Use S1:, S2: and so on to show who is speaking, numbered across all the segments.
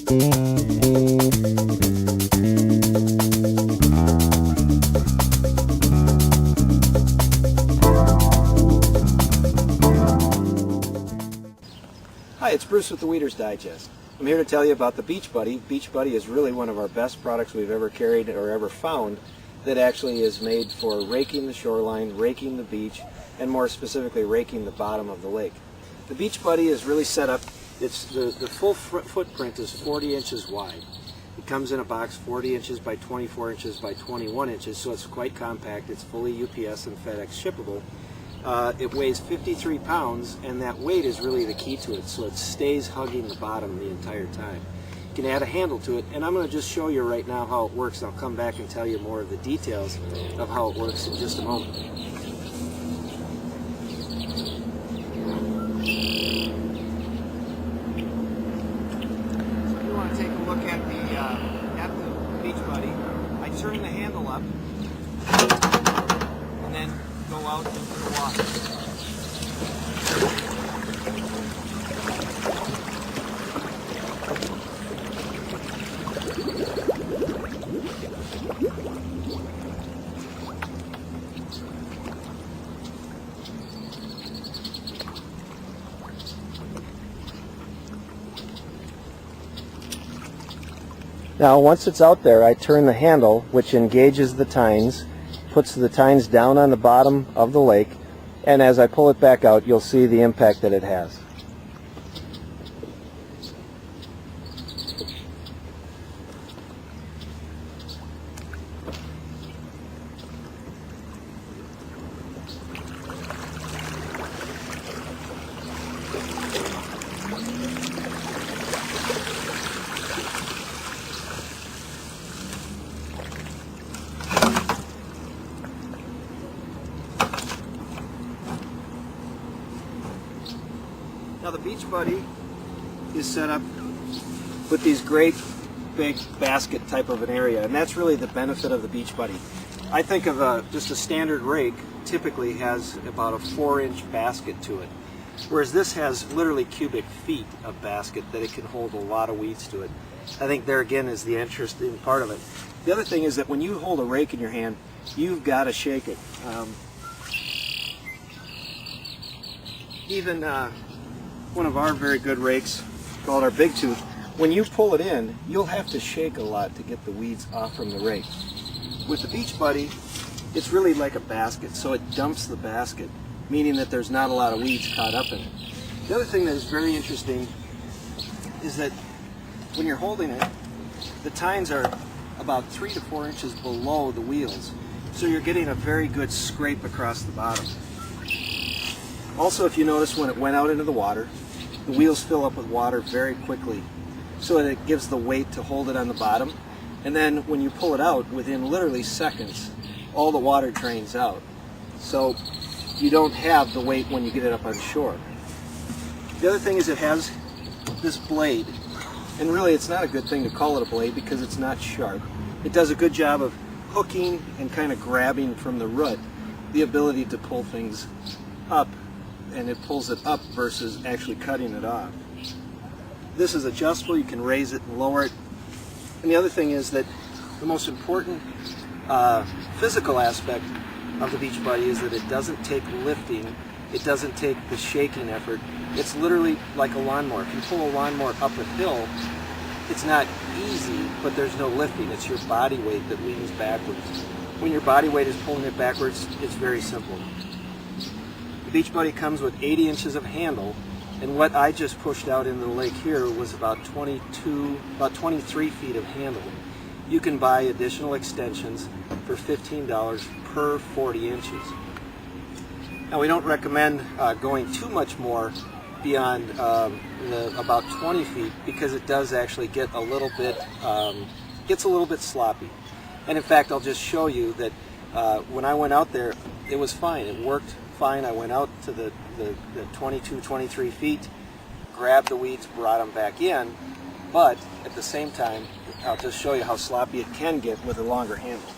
S1: Hi, it's Bruce with the Weeder's Digest. I'm here to tell you about the Beach Buddy. Beach Buddy is really one of our best products we've ever carried or ever found that actually is made for raking the shoreline, raking the beach, and more specifically raking the bottom of the lake. The Beach Buddy is really set up, the full footprint is 40 inches wide. It comes in a box 40 inches by 24 inches by 21 inches, so it's quite compact. It's fully UPS and FedEx shippable. It weighs 53 pounds, and that weight is really the key to it, so it stays hugging the bottom the entire time. You can add a handle to it, and I'm going to just show you right now how it works. I'll come back and tell you more of the details of how it works in just a moment. So if you want to take a look at the Beach Buddy, I turn the handle up and then go out into the water. Now once it's out there, I turn the handle, which engages the tines, puts the tines down on the bottom of the lake, and as I pull it back out, you'll see the impact that it has. Now the Beach Buddy is set up with these great big basket type of an area, and that's really the benefit of the Beach Buddy. I think of just a standard rake typically has about a 4-inch basket to it, whereas this has literally cubic feet of basket that it can hold a lot of weeds to it. I think there again is the interesting part of it. The other thing is that when you hold a rake in your hand, you've got to shake it. Even one of our very good rakes, called our Big Tooth, when you pull it in, you'll have to shake a lot to get the weeds off from the rake. With the Beach Buddy, it's really like a basket, so it dumps the basket, meaning that there's not a lot of weeds caught up in it. The other thing that is very interesting is that when you're holding it, the tines are about 3 to 4 inches below the wheels, so you're getting a very good scrape across the bottom. Also, if you notice, when it went out into the water, the wheels fill up with water very quickly, so that it gives the weight to hold it on the bottom. And then when you pull it out, within literally seconds, all the water drains out. So you don't have the weight when you get it up on shore. The other thing is it has this blade, and really it's not a good thing to call it a blade because it's not sharp. It does a good job of hooking and kind of grabbing from the root the ability to pull things up, and it pulls it up versus actually cutting it off. This is adjustable, you can raise it and lower it. And the other thing is that the most important physical aspect of the Beach Buddy is that it doesn't take lifting, it doesn't take the shaking effort. It's literally like a lawnmower. If you pull a lawnmower up a hill, it's not easy, but there's no lifting. It's your body weight that leans backwards. When your body weight is pulling it backwards, it's very simple. The Beach Buddy comes with 80 inches of handle, and what I just pushed out into the lake here was about 23 feet of handle. You can buy additional extensions for $15 per 40 inches. Now we don't recommend going too much more beyond about 20 feet because it does actually get a little bit, gets a little bit sloppy. And in fact, I'll just show you that when I went out there, it was fine. It worked fine. I went out to the 22, 23 feet, grabbed the weeds, brought them back in, but at the same time, I'll just show you how sloppy it can get with a longer handle.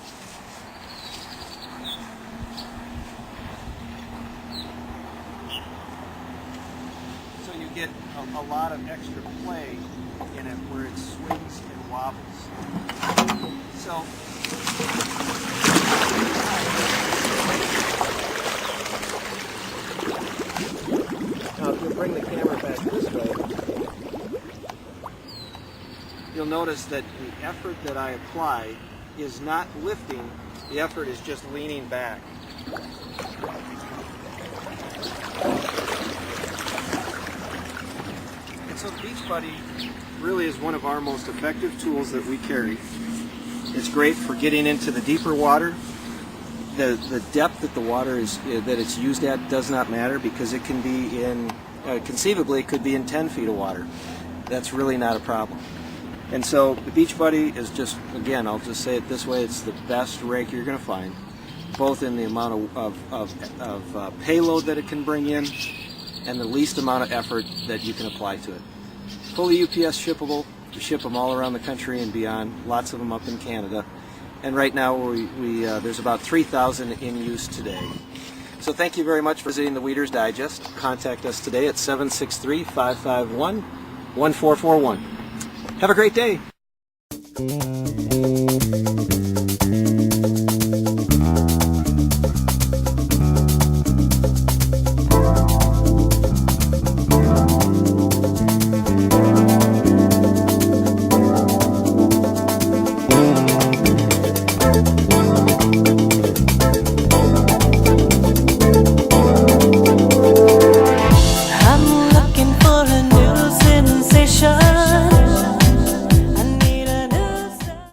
S1: So you get a lot of extra play in it where it's So now if you'll bring the camera back this way, you'll notice that the effort that I apply is not lifting, the effort is just leaning back. And so the Beach Buddy really is one of our most effective tools that we carry. It's great for getting into the deeper water. The depth that the water is that it's used at does not matter, because it can be in conceivably it could be in 10 feet of water. That's really not a problem. And so the Beach Buddy is just, again, I'll just say it this way, it's the best rake you're going to find, both in the amount of payload that it can bring in and the least amount of effort that you can apply to it. Fully UPS shippable. We ship them all around the country and beyond, lots of them up in Canada. And right now there's about 3,000 in use today. So thank you very much for visiting the Weeder's Digest. Contact us today at 763-551-1441. Have a great day.